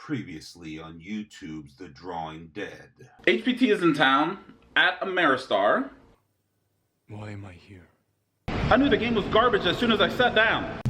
Previously on YouTube's The Drawing Dead. HPT is in town at Ameristar. Why am I here? I knew the game was garbage as soon as I sat down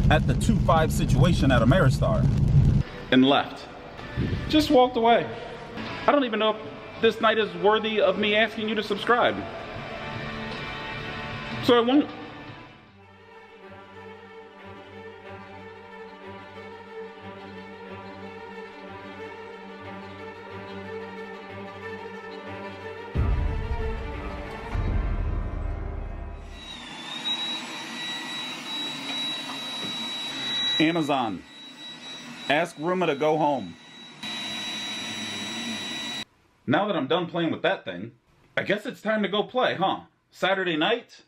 at the 2-5 situation at Ameristar and left. Just walked away. I don't even know if this night is worthy of me asking you to subscribe. So I won't. Amazon. Ask Roomba to go home. Now that I'm done playing with that thing, I guess it's time to go play, huh? Saturday night?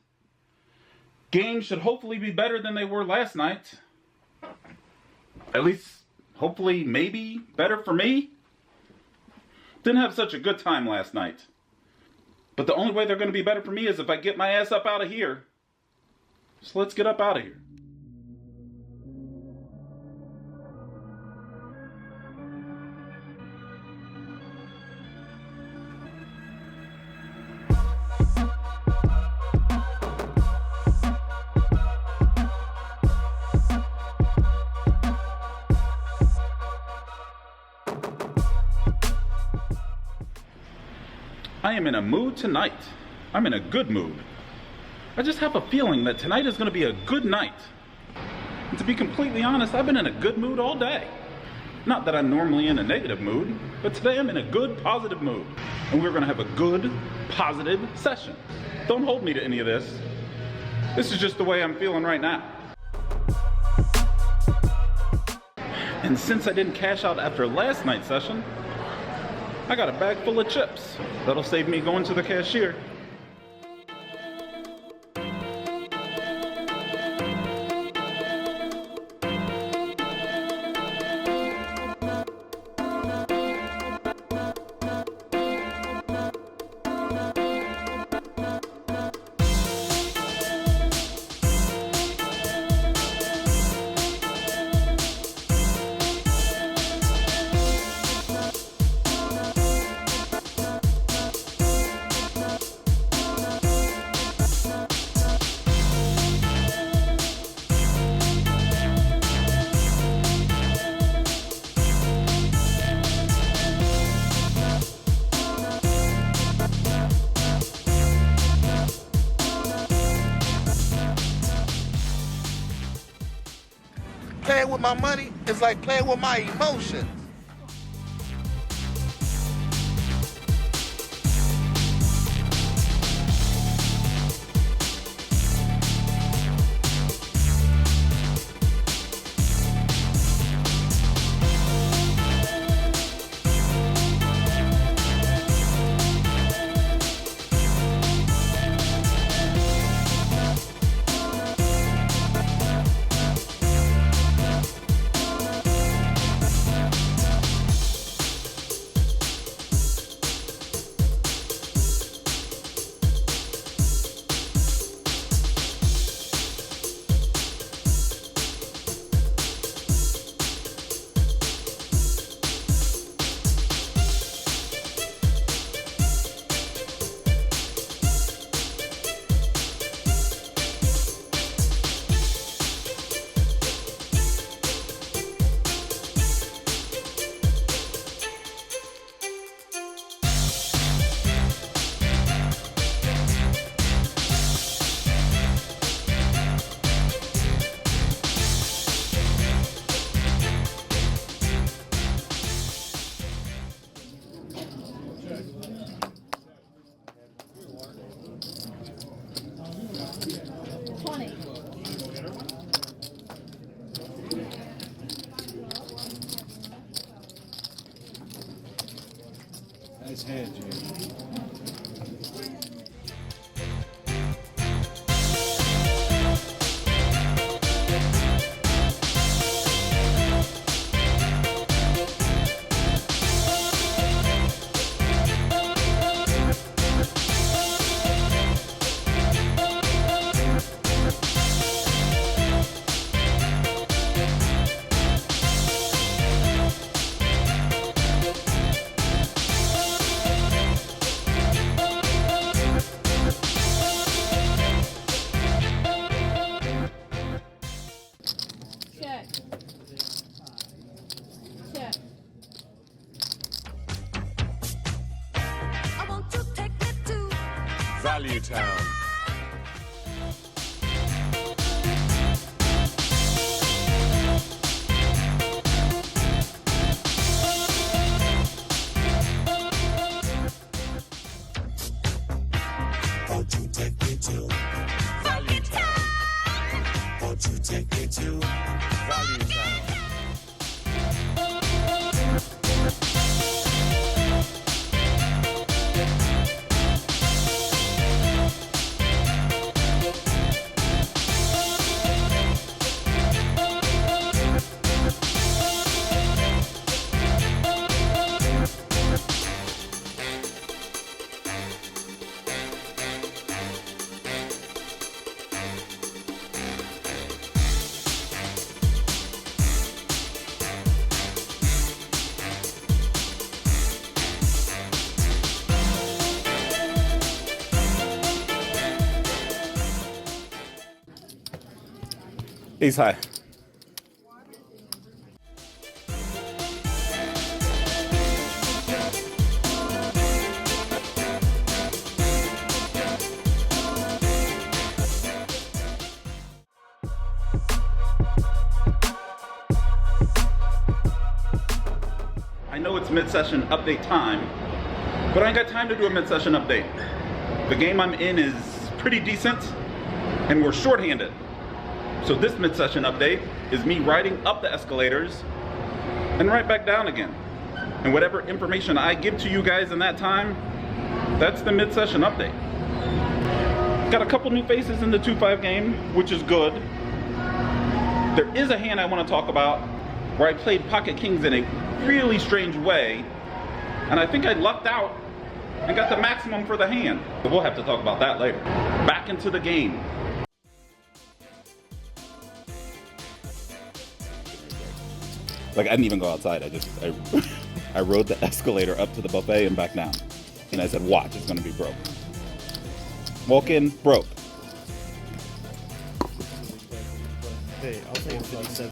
Games should hopefully be better than they were last night. At least, hopefully, maybe better for me. Didn't have such a good time last night. But the only way they're going to be better for me is if I get my ass up out of here. So let's get up out of here. I am in a mood tonight. I'm in a good mood. I just have a feeling that tonight is going to be a good night. And to be completely honest, I've been in a good mood all day. Not that I'm normally in a negative mood, but today I'm in a good, positive mood. And we're going to have a good, positive session. Don't hold me to any of this. This is just the way I'm feeling right now. And since I didn't cash out after last night's session, I got a bag full of chips. That'll save me going to the cashier. Playing with my money is like playing with my emotions. Nice hand, Jay. Value Town. Won't you take me to Value Town. Won't you take me to Value Town. He's high. I know it's mid-session update time, but I ain't got time to do a mid-session update. The game I'm in is pretty decent, and we're shorthanded. So this mid-session update is me riding up the escalators and right back down again. And whatever information I give to you guys in that time, that's the mid-session update. Got a couple new faces in the 2.5 game, which is good. There is a hand I want to talk about where I played Pocket Kings in a really strange way, and I think I lucked out and got the maximum for the hand. But we'll have to talk about that later. Back into the game. Like, I didn't even go outside. I rode the escalator up to the buffet and back down. And I said, watch, it's gonna be broke. Walk in, broke. Hey, I'll take 57.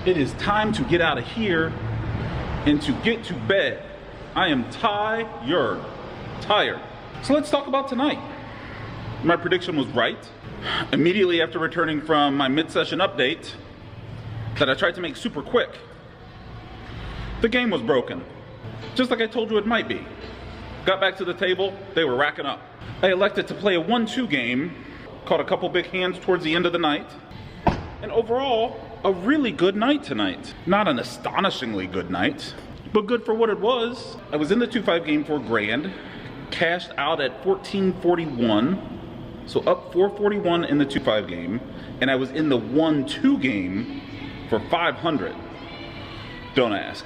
It is time to get out of here and to get to bed. I am tired. So let's talk about tonight. My prediction was right. Immediately after returning from my mid-session update that I tried to make super quick, the game was broken. Just like I told you it might be. Got back to the table, they were racking up. I elected to play a 1-2 game, caught a couple big hands towards the end of the night, and overall, a really good night tonight. Not an astonishingly good night, but good for what it was. I was in the 2-5 game for grand, cashed out at 1441, so up 441 in the 2-5 game, and I was in the 1-2 game for 500. Don't ask.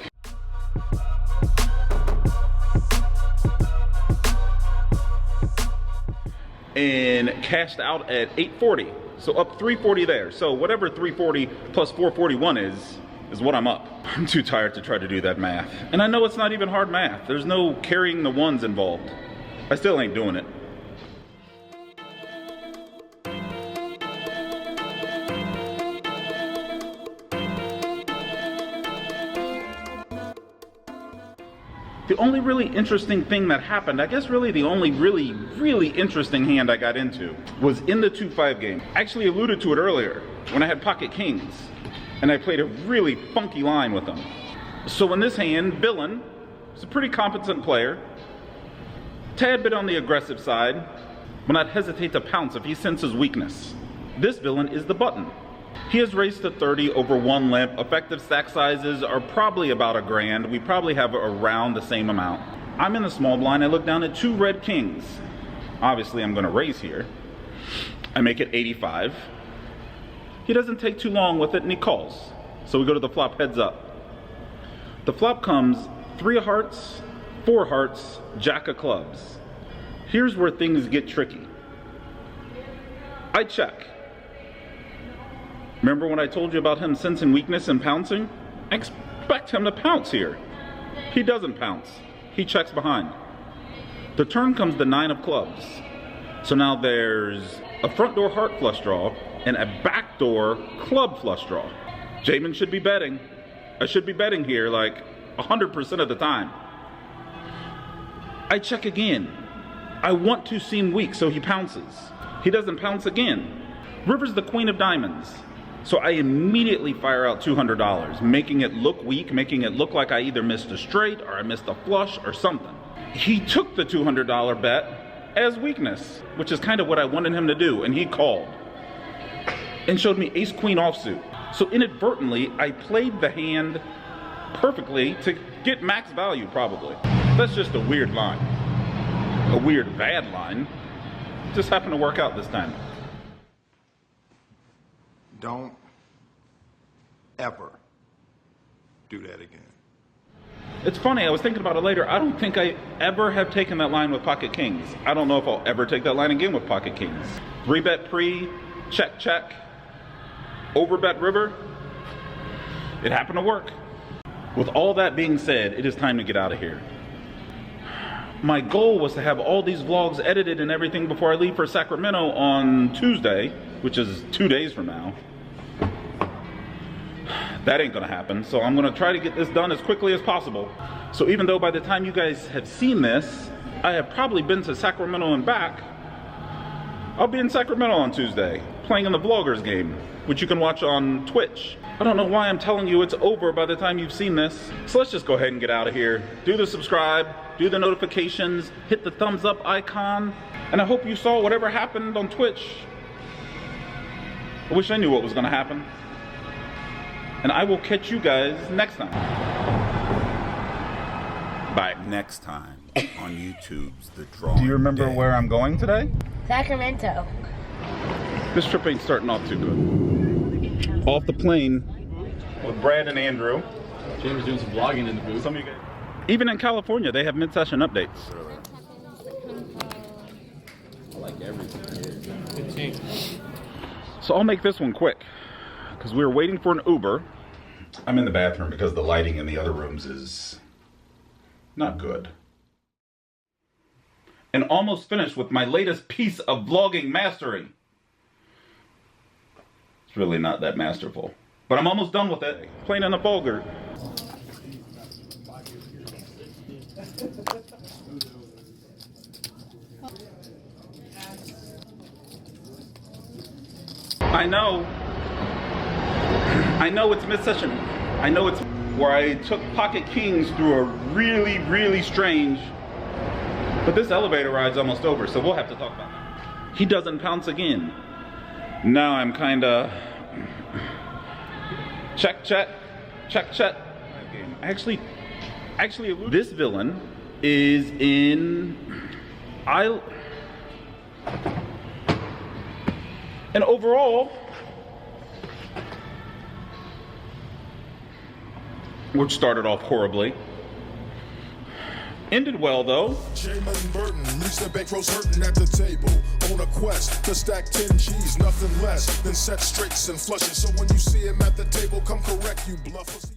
And cashed out at 840, so up 340 there. So whatever 340 plus 441 is what I'm up. I'm too tired to try to do that math. And I know it's not even hard math. There's no carrying the ones involved. I still ain't doing it. The only really interesting thing that happened, I guess really the only really interesting hand I got into was in the 2-5 game. I actually alluded to it earlier when I had pocket kings and I played a really funky line with them. So in this hand, villain is a pretty competent player, tad bit on the aggressive side, will not hesitate to pounce if he senses weakness. This villain is the button. He has raised to 30 over 1 limp. Effective stack sizes are probably about a grand. We probably have around the same amount. I'm in the small blind. I look down at 2 red kings. Obviously, I'm going to raise here. I make it 85. He doesn't take too long with it, and he calls. So we go to the flop heads up. The flop comes 3 of hearts, 4 hearts, jack of clubs. Here's where things get tricky. I check. Remember when I told you about him sensing weakness and pouncing? I expect him to pounce here. He doesn't pounce. He checks behind. The turn comes the 9 of clubs. So now there's a front door heart flush draw and a back door club flush draw. Jaman should be betting. I should be betting here like 100% of the time. I check again. I want to seem weak, so he pounces. He doesn't pounce again. River's the queen of diamonds. So I immediately fire out $200, making it look weak, making it look like I either missed a straight or I missed a flush or something. He took the $200 bet as weakness, which is kind of what I wanted him to do, and he called and showed me ace queen offsuit. So inadvertently, I played the hand perfectly to get max value probably. That's just a weird line. A weird bad line. Just happened to work out this time. Don't ever do that again. It's funny, I was thinking about it later. I don't think I ever have taken that line with pocket kings. I don't know if I'll ever take that line again with pocket kings. 3-bet pre, check, check, overbet river. It happened to work. With all that being said, it is time to get out of here. My goal was to have all these vlogs edited and everything before I leave for Sacramento on Tuesday, which is 2 days from now. That ain't gonna happen, so I'm gonna try to get this done as quickly as possible. So even though by the time you guys have seen this, I have probably been to Sacramento and back, I'll be in Sacramento on Tuesday, playing in the Vloggers game, which you can watch on Twitch. I don't know why I'm telling you it's over by the time you've seen this. So let's just go ahead and get out of here. Do the subscribe, do the notifications, hit the thumbs up icon, and I hope you saw whatever happened on Twitch. I wish I knew what was gonna happen. And I will catch you guys next time. Bye. Next time on YouTube's The Drawing Do you remember Dead. where I'm going today? Sacramento. This trip ain't starting off too good. Off the plane with Brad and Andrew. James doing some vlogging in the booth. Some of you guys. Even in California, they have mid-session updates. I like everything here. So I'll make this one quick, because we were waiting for an Uber. I'm in the bathroom because the lighting in the other rooms is not good. And almost finished with my latest piece of vlogging mastery. It's really not that masterful. But I'm almost done with it. Plain and vulgar. I know it's mid-session. I know it's where I took Pocket Kings through a really, really strange, but this elevator ride's almost over, so we'll have to talk about that. He doesn't pounce again. Now I'm kinda check. Actually, this villain is in and overall, which started off horribly, ended well though. Jaman Burton leaves the bankrolls hurting at the table on a quest to stack 10 G's, nothing less than set straights and flushes. So when you see him at the table, come correct, you bluffers.